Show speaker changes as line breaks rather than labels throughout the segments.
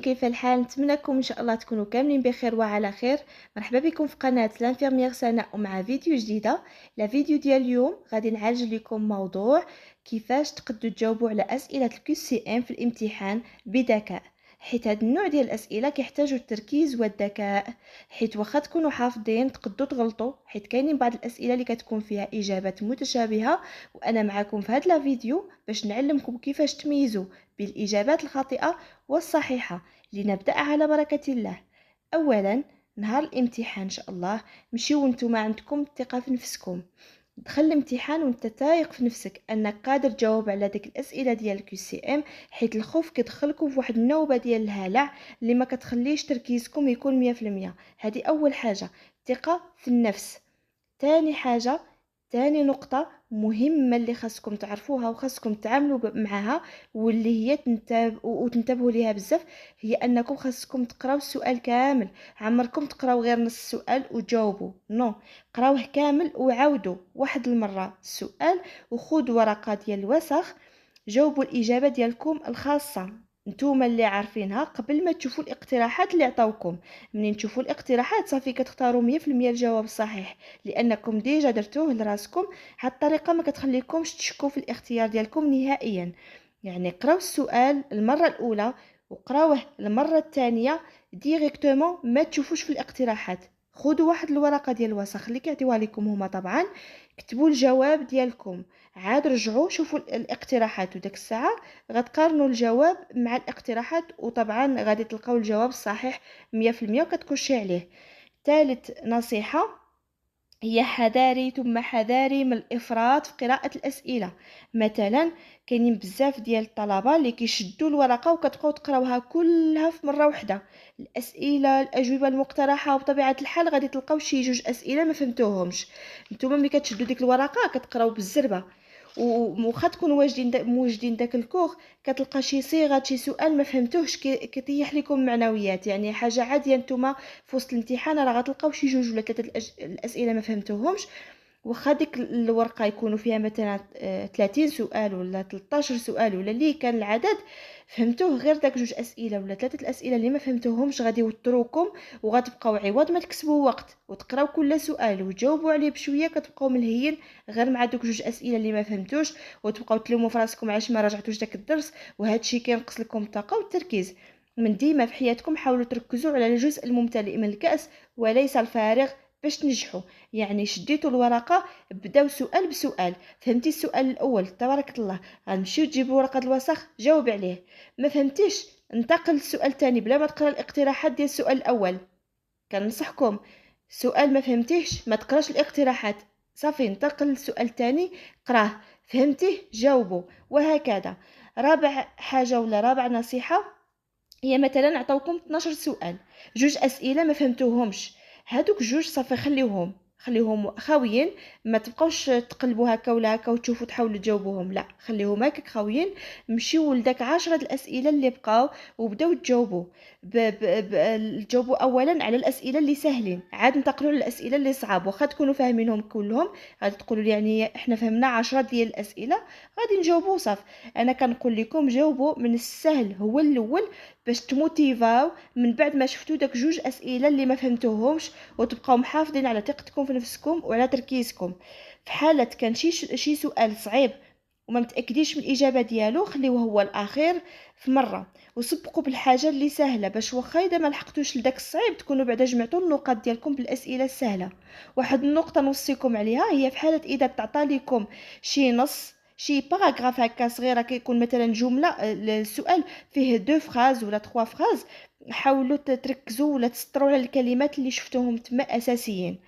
كيف الحال؟ نتمنىكم ان شاء الله تكونوا كاملين بخير وعلى خير. مرحبا بكم في قناه لانفيرميير سناء ومع فيديو جديده. لا فيديو ديال اليوم غادي نعالج لكم موضوع كيفاش تقدروا تجاوبوا على اسئله الكي سي ام في الامتحان بذكاء، حيت هذا النوع ديال الاسئله كيحتاجوا التركيز والذكاء، حيت واخا تكونوا حافظين تقدروا تغلطوا، حيت كاينين بعض الاسئله اللي كتكون فيها اجابات متشابهه. وانا معكم في هذا لا فيديو باش نعلمكم كيفاش تميزوا بين الاجابات الخاطئه والصحيحه. لنبدأ على بركة الله. أولا، نهار الامتحان إن شاء الله مشيو وانتم عندكم الثقة في نفسكم. دخل الامتحان وانت تايق في نفسك انك قادر تجاوب على ديك الاسئله ديال الكي سي ام، حيت الخوف كيدخلكم في واحد النوبه ديال الهلع اللي ما كتخليش تركيزكم يكون 100%. هذه اول حاجه، ثقه في النفس. تاني حاجة، تاني نقطة مهمة اللي خاصكم تعرفوها وخاصكم تعاملوا معها، واللي هي وتنتبهوا ليها بزاف، هي انكم خاصكم تقراو السؤال كامل. عمركم تقراو غير نص السؤال وتجاوبوا، نو، قراوه كامل وعاودوا واحد المرة السؤال، وخذوا ورقة ديال الوسخ، جاوبوا الإجابة ديالكم الخاصة نتوما اللي عارفينها قبل ما تشوفوا الاقتراحات اللي عطاوكم. منين تشوفوا الاقتراحات صافي كتختاروا 100% الجواب الصحيح، لانكم ديجا درتوه لراسكم. هاد الطريقه ما كتخليكمش تشكوا في الاختيار ديالكم نهائيا. يعني قراو السؤال المره الاولى وقراوه المره الثانيه ديريكتومون، ما تشوفوش في الاقتراحات. خذوا واحد الورقه ديال الوسخ اللي كيعطيوها لكم هما طبعا، كتبوا الجواب ديالكم، عاد رجعوا شوفوا الاقتراحات، وداك الساعه غتقارنوا الجواب مع الاقتراحات، وطبعا غادي تلقاو الجواب الصحيح 100% وكتكونشي عليه. ثالث نصيحة هي حذاري ثم حذاري من الافراط في قراءة الاسئلة. مثلا كاينين بزاف ديال الطلبة اللي كيشدوا الورقة وكتبقاو تقراوها كلها في مرة واحدة، الاسئلة الاجوبة المقترحة، وبطبيعة الحال غادي تلقاو شي جوج اسئلة ما فهمتوهمش. نتوما ملي كتشدوا ديك الورقة كتقراو بالزربة، وخا تكونوا موجدين داك الكوغ، كتلقى شي صيغه شي سؤال ما فهمتوهش كيطيح لكم معنويات. يعني حاجه عاديه، نتوما في وسط الامتحان راه غتلقاو شي جوج ولا ثلاثه الاسئله ما فهمتوهمش، واخا ديك الورقه يكونوا فيها مثلا 30 سؤال ولا 13 سؤال ولا اللي كان العدد، فهمتوه غير داك جوج اسئله ولا ثلاثه الاسئله اللي ما فهمتوهمش، غادي يوتروكم وغتبقاو عوض ما تكسبوا وقت وتقراو كل سؤال وتجاوبوا عليه بشويه، كتبقاو ملهيين غير مع دوك جوج اسئله اللي ما فهمتوش، وتبقاو تلوموا في راسكم علاش ما راجعتوش داك الدرس، وهذا الشيء كينقص لكم الطاقه والتركيز. من ديما في حياتكم حاولوا تركزوا على الجزء الممتلئ من الكأس وليس الفارغ باش تنجحوا. يعني شديتوا الورقه، بداو سؤال بسؤال. فهمتي السؤال الاول تبارك الله، غنمشيو تجيبوا ورقه الوسخ جاوب عليه. ما فهمتيش، انتقل للسؤال الثاني بلا ما تقرا الاقتراحات ديال السؤال الاول. كننصحكم، سؤال ما فهمتيهش ما تقراش الاقتراحات، صافي انتقل للسؤال الثاني قراه، فهمتيه جاوبه، وهكذا. رابع حاجه ولا رابع نصيحه هي مثلا عطاوكم 12 سؤال، جوج اسئله ما فهمتوهمش، هادوك جوج صافي خليهم خاويين، ما تبقاوش تقلبوا هكا ولا هكا وتشوفوا تحاولوا تجاوبوهم، لا خليهم هكاك خاويين. مشيو لداك 10 الاسئله اللي بقاو وبداو تجاوبوا. تجاوبوا اولا على الاسئله اللي سهلين، عاد انتقلوا للاسئله اللي صعاب. واخا تكونوا فاهمينهم كلهم غادي تقولوا لي يعني احنا فهمنا 10 ديال الاسئله غادي نجاوبوا صافي. انا كنقول لكم جاوبوا من السهل هو الاول، باش تموتيفاو من بعد ما شفتوا داك جوج اسئله اللي ما فهمتوهمش، وتبقاو محافظين على ثقتكم في نفسكم وعلى تركيزكم. في حاله كان شي سؤال صعيب وما متاكديش من الاجابه ديالو، خليوه هو الاخير في مره، وسبقوا بالحاجه اللي سهله، باش واخا اذا ما لحقتوش لداك الصعيب تكونوا بعدا جمعتوا النقاط ديالكم بالاسئله السهله. واحد النقطه نوصيكم عليها هي في حاله اذا تعطى لكم شي نص شي باراغراف هكا صغيره، كيكون مثلا جمله السؤال فيه دو فراز ولا تخوا فراز، حاولوا تركزوا ولا تسطروا على الكلمات اللي شفتوهم تما اساسيين،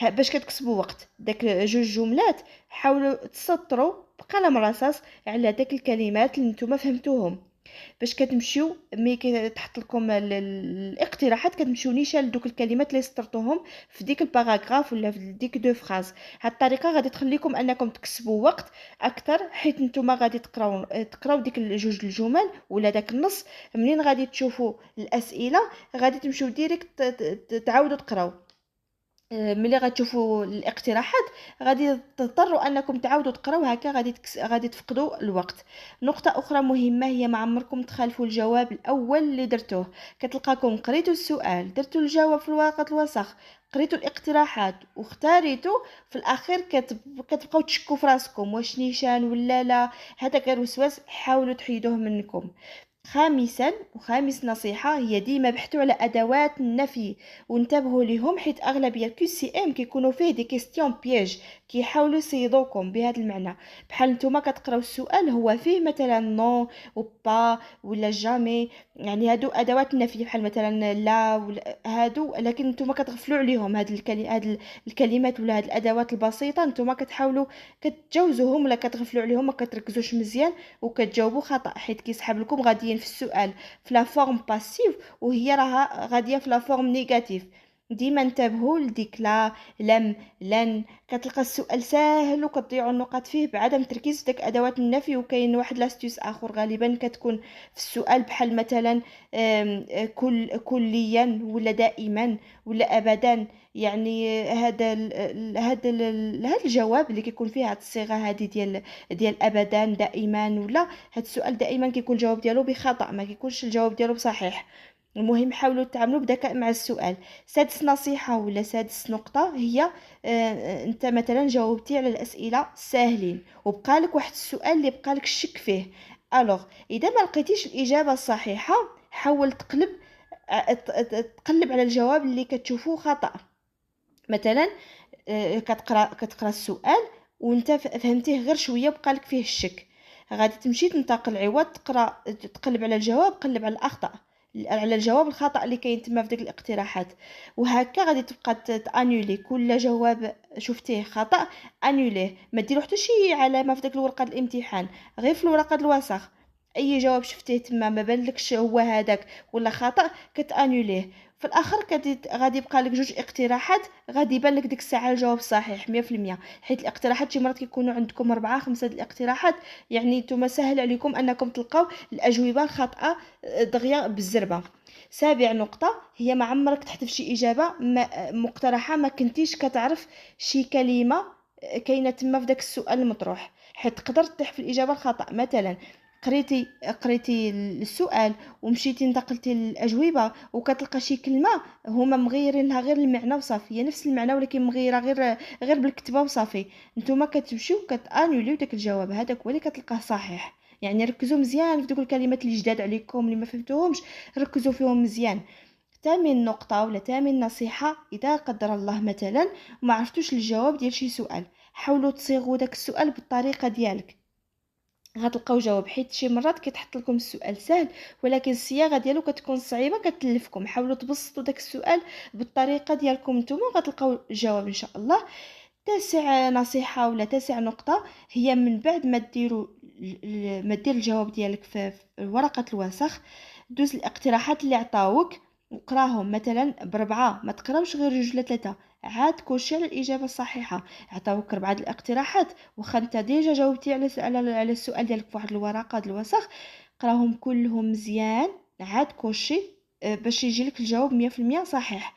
باش كتكسبوا وقت. داك جوج جملات حاولوا تسطروا بقلم رصاص على داك الكلمات اللي نتوما فهمتوهم، باش كتمشيو ملي كتحط لكم الاقتراحات كتمشيو نيشان دوك الكلمات اللي سطرتوهم في ديك الباراغراف ولا في ديك دو فراز. هاد الطريقه غادي تخليكم انكم تكسبوا وقت اكثر، حيت نتوما غادي تقراو ديك الجوج الجمل ولا داك النص، منين غادي تشوفوا الاسئله غادي تمشيو ديريكت تعاودوا تقراو. ملي غتشوفوا الاقتراحات غادي تضطروا انكم تعاودوا تقراو، هكا غادي تفقدوا الوقت. نقطه اخرى مهمه هي ما عمركم تخالفوا الجواب الاول اللي درتوه. كتلقاكم قريتوا السؤال، درتوا الجواب في ورقه الوسخ، قريتوا الاقتراحات واختاريتوا، في الاخير كتبقاو تشكوا في راسكم واش نيشان ولا لا. هذا غير وسواس، حاولوا تحيدوه منكم. خامس نصيحة هي ديما بحثوا على أدوات النفي وانتبهوا لهم، حيت أغلبية الكي سي ام كيكونوا فيه دي كيستيون بياج كيحاولوا يصيدوكم بهذا المعنى. بحال نتوما كتقراو السؤال هو فيه مثلا نو و با ولا جامي، يعني هادو أدوات النفي بحال مثلا لا ولا هادو، لكن نتوما كتغفلوا عليهم. هاد الكلمات ولا هاد الأدوات البسيطة نتوما كتحاولوا كتجاوزوهم ولا كتغفلوا عليهم، ما كتركزوش مزيان وكتجاوبوا خطأ، حيت كيسحب لكم غاديين في السؤال في لا فورم باسيف وهي راها غاديه في لا فورم نيجاتيف. ديما انتبهوا لديك لا، لم، لن. كتلقى السؤال ساهل وكتضيعوا النقاط فيه بعدم التركيز في داك ادوات النفي. وكاين واحد لاستيوس اخر غالبا كتكون في السؤال بحال مثلا كليا ولا دائما ولا ابدا. يعني هذا الجواب اللي كيكون فيه هاد الصيغه هذه ديال ابدا دائما ولا، هاد السؤال دائما كيكون الجواب ديالو بخطأ، ما كيكونش الجواب ديالو بصحيح. المهم حاولوا تعاملوا بذكاء مع السؤال. سادس نصيحة ولا سادس نقطة هي انت مثلا جاوبتي على الأسئلة ساهلين وبقى لك واحد السؤال اللي بقى لك الشك فيه، الوغ اذا ما لقيتيش الإجابة الصحيحة حاول تقلب على الجواب اللي كتشوفوه خطأ. مثلا كتقرا السؤال وانت فهمتيه غير شويه بقى لك فيه الشك، غادي تمشي تنتقل العوض تقلب على الجواب، قلب على الاخطاء، على الجواب الخطا اللي كاين تما في ديك الاقتراحات. وهكا غادي تبقى تانولي كل جواب شفتيه خطا، انوليه. ما ديروا حتى شي علامه في داك الورقه الامتحان، غير في الورقه الوسخ اي جواب شفتيه تما ما بانلكش هو هذاك ولا خطا كتانوليه. في الاخر غادي يبقى لك جوج اقتراحات، غادي يبان لك ديك الساعه الجواب صحيح 100%. حيت الاقتراحات شي مرات كيكونوا عندكم 4 5 الاقتراحات، يعني نتوما سهل عليكم انكم تلقاو الاجوبه الخاطئه دغيا بالزربه. سابع نقطه هي ما عمرك تحذف شي اجابه مقترحه ما كنتيش كتعرف شي كلمه كاينه تما في داك السؤال المطروح، حيت تقدر تطيح في الاجابه الخطا. مثلا قريتي السؤال ومشيتي انتقلتي الاجوبه وكتلقى شي كلمه هما مغيرين لها غير المعنى وصافي، هي نفس المعنى ولكن مغيره غير بالكتابه وصافي. نتوما كتمشيو كتانوليو داك الجواب هذاك هو اللي كتلقاه صحيح. يعني ركزوا مزيان في دوك الكلمات اللي جداد عليكم اللي ما فهمتوهمش، ركزوا فيهم مزيان. تامن نقطة ولا تامن نصيحة، إذا قدر الله مثلا ما عرفتوش الجواب ديال شي سؤال، حاولوا تصيغوا داك السؤال بالطريقة ديالك، غتلقاو جواب. حيت شي مرات كيتحط لكم السؤال سهل ولكن الصياغه ديالو كتكون صعيبه كتلفكم. حاولوا تبسطوا داك السؤال بالطريقه ديالكم نتوما وغتلقاو الجواب ان شاء الله. تاسع نصيحه ولا تاسع نقطه هي من بعد ما دير الجواب ديالك في ورقه الوسخ، دوز الاقتراحات اللي عطاوك وقراهم مثلا بربعه، ما تقراوش غير جوج ولا ثلاثه، عاد كلشي على الاجابه الصحيحه. عطاوك 4 الاقتراحات واخا انت ديجا جاوبتي على السؤال ديالك في واحد الورقه د الوسخ، قراهم كلهم مزيان عاد كلشي باش يجيلك الجواب 100% صحيح.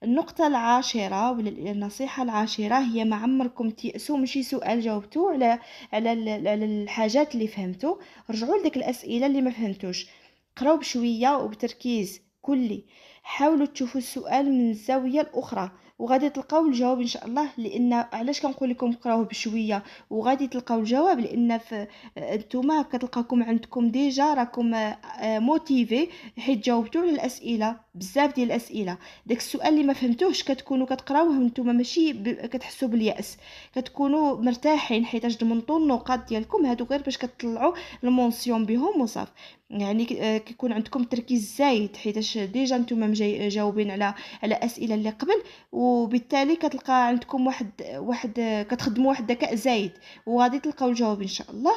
النقطة العاشرة ولا النصيحة العاشرة هي ما عمركم تيأسوا من شي سؤال جاوبتوه على الحاجات اللي فهمتوا، رجعوا لديك الأسئلة اللي ما فهمتوش، قراو بشوية وبتركيز كلي، حاولوا تشوفوا السؤال من الزاوية الأخرى وغادي تلقاو الجواب ان شاء الله. لان علاش كنقول لكم قراوه بشويه وغادي تلقاو الجواب، لان في نتوما كتلقاكم عندكم ديجا راكم موتيفي حيت جاوبتوا على الاسئله بزاف ديال الاسئله. داك السؤال اللي ما فهمتوهش كتكونوا كتقراوه نتوما ماشي كتحسوا بالياس، كتكونوا مرتاحين حيت ضمنتوا النقاط ديالكم هادو غير باش كتطلعوا المونسيون بهم وصافي. يعني كيكون عندكم تركيز زايد حيتاش ديجا نتوما جاوبين على اسئله اللي قبل، وبالتالي كتلقى عندكم واحد كتخدموا واحد الذكاء زايد وغادي تلقاو الجواب ان شاء الله.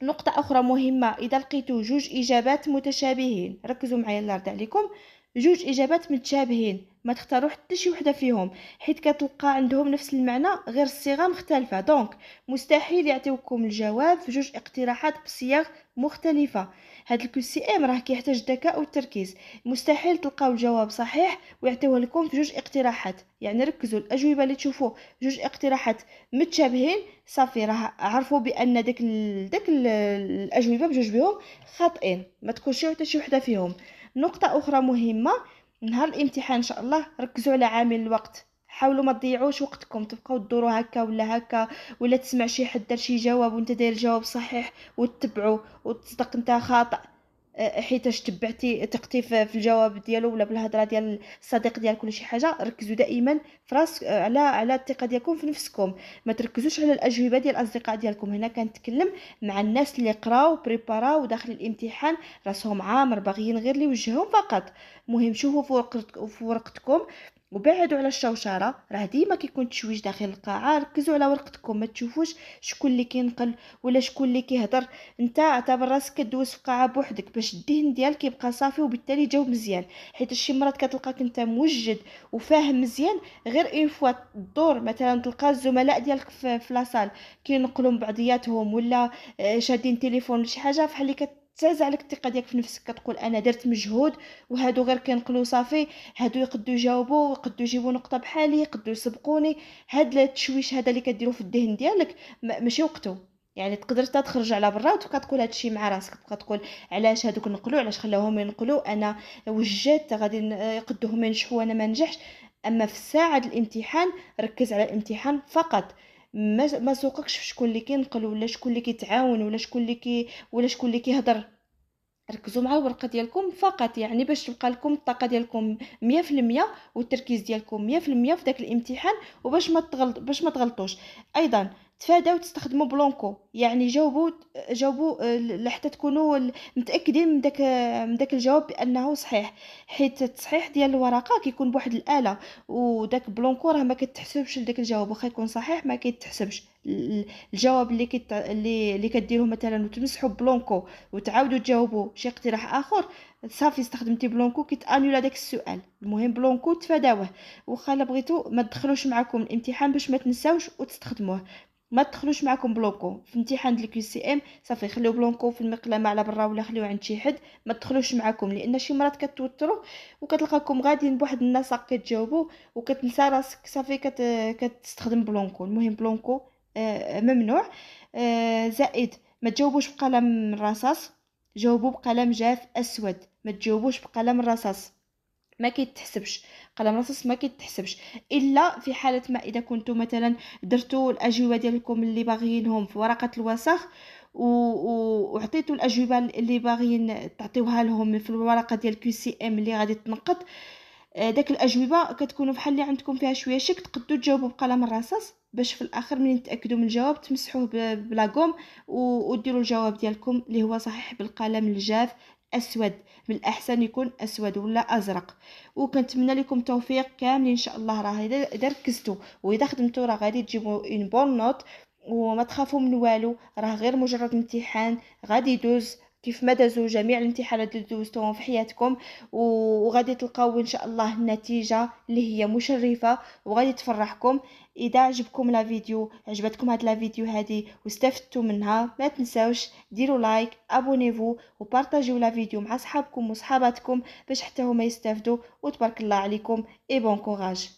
نقطة أخرى مهمة، إذا لقيتوا جوج إجابات متشابهين ركزوا معايا الله يرضي عليكم، جوج إجابات متشابهين ما تختاروا حتى شي وحدة فيهم، حيت كتلقى عندهم نفس المعنى غير الصيغة مختلفة، دونك مستحيل يعطيوكم الجواب في جوج اقتراحات بصيغ مختلفة. هاد الكيو سي ام راه كيحتاج الذكاء والتركيز. مستحيل تلقاو الجواب صحيح ويعطيوه لكم في جوج اقتراحات. يعني ركزوا، الاجوبه اللي تشوفوا جوج اقتراحات متشابهين صافي راه عرفوا بان الاجوبه بجوج بهم خاطئين، ما تكونش حتى شي وحده فيهم. نقطه اخرى مهمه، نهار الامتحان ان شاء الله ركزوا على عامل الوقت. حاولوا ما تضيعوش وقتكم تبقاو تدوروا هكا ولا هكا، ولا تسمع شي حد دار شي جواب وانت داير الجواب صحيح وتتبعه وتصدق انت خاطئ. حيتاش تبعتي تقتي في الجواب ديالو ولا بالهضره ديال الصديق ديالك ولا شي حاجه. ركزوا دائما في راس على الثقه ديالكم في نفسكم. ما تركزوش على الاجوبه ديال الاصدقاء ديالكم. هنا كنتكلم مع الناس اللي قراو بريباراو داخل الامتحان، راسهم عامر باغيين غير اللي يوجههم فقط. مهم شوفوا في ورقتكم وبعدوا على الشوشره، راه ديما كيكون تشويش داخل القاعه. ركزوا على ورقتكم، ما تشوفوش شكون اللي كينقل ولا شكون اللي كيهضر. انت اعتبر راسك كدوز في قاعه بوحدك باش الذهن ديالك يبقى صافي وبالتالي جاوب مزيان. حيت شي مرات كتلقاك انت موجد وفاهم مزيان، غير اون فوا الدور مثلا تلقى الزملاء ديالك في لاصال كينقلوا من بعضياتهم ولا شادين تليفون ولا شي حاجه، فحال اللي تعزع عليك الثقه ديالك في نفسك. كتقول انا درت مجهود وهادو غير كينقلوا صافي، هادو يقدوا يجاوبوا يقدوا يجيبوا نقطه بحالي يقدوا يسبقوني. هاد التشويش هذا اللي كديرو في الذهن ديالك ماشي وقته. يعني تقدر تخرج على برا وتبقى تقول هادشي مع راسك، تبقى تقول علاش هادوك نقلوا، علاش خلاوهم ينقلوا، انا وجدت غادي يقدوا هما ينجحوا وانا ما نجحش. اما في الساعه ديال الامتحان ركز على الامتحان فقط. ما سوقكش في شكون اللي كينقل ولا شكون اللي كيتعاون ولا شكون اللي كيهضر. ركزوا مع الورقه ديالكم فقط، يعني باش تبقى لكم الطاقه ديالكم 100% والتركيز ديالكم 100% في داك الامتحان، وباش ما تغلطوش. ايضا تفاداو تستخدموا بلونكو، يعني جاوبوا لحتى تكونوا متاكدين من داك الجواب بانه صحيح. حيت التصحيح ديال الورقه كيكون بواحد الاله، وداك بلونكو راه ما كيتحسبش لداك الجواب، واخا يكون صحيح ما كيتحسبش. الجواب اللي كديروه مثلا وتمسحوا بلونكو وتعاودوا تجاوبوا شي اقتراح اخر، صافي استخدمتي بلونكو كيتانيولا داك السؤال. المهم بلونكو تفاداوه. وخا بغيتو ما تدخلوش معكم الامتحان باش ما تنساوش وتستخدموه. ما تدخلوش معكم بلونكو في امتحان ديال الكيو سي ام، صافي خليو بلونكو في المقلمه على برا ولا خليوه عند شي حد. ما تدخلوش معكم لان شي مرات كتوتروا وكتلقاكم غاديين بواحد النسق كتجاوبوا وكتنسى راسك صافي كتستخدم بلونكو. المهم بلونكو ممنوع. زائد ما تجاوبوش بقلم الرصاص، جاوبوا بقلم جاف اسود. ما تجاوبوش بقلم الرصاص، ما كيتحسبش. قلم رصاص ما كيتحسبش الا في حاله ما اذا كنتو مثلا درتوا الاجوبه ديالكم اللي باغيينهم في ورقه الوسخ وعطيتوا الاجوبه اللي باغيين تعطيوها لهم في الورقه ديال كيو سي ام اللي غادي تنقط. داك الاجوبه كتكونوا بحال اللي عندكم فيها شويه شك، تقدروا تجاوبوا بقلم الرصاص باش في الاخر ملي تاكدوا من الجواب تمسحوه بلاغوم وديروا الجواب ديالكم اللي هو صحيح بالقلم الجاف اسود. من الاحسن يكون اسود ولا ازرق. وكنتمنى لكم توفيق كامل ان شاء الله. راه اذا ركزتوا واذا خدمتوا راه غادي تجيبوا اون بون نوت. وما تخافوا من والو، راه غير مجرد امتحان غادي يدوز كيف ما دازوا جميع الامتحانات اللي دوزتوهم في حياتكم. وغادي تلقاو ان شاء الله النتيجه اللي هي مشرفه وغادي تفرحكم. اذا عجبكم لا فيديو، عجبتكم هاد لا فيديو هادي واستفدتوا منها، ما تنساوش ديروا لايك ابونيفو وبارطاجيو لا فيديو مع صحابكم وصحاباتكم باش حتى هما يستافدوا. وتبارك الله عليكم اي بون كوراج.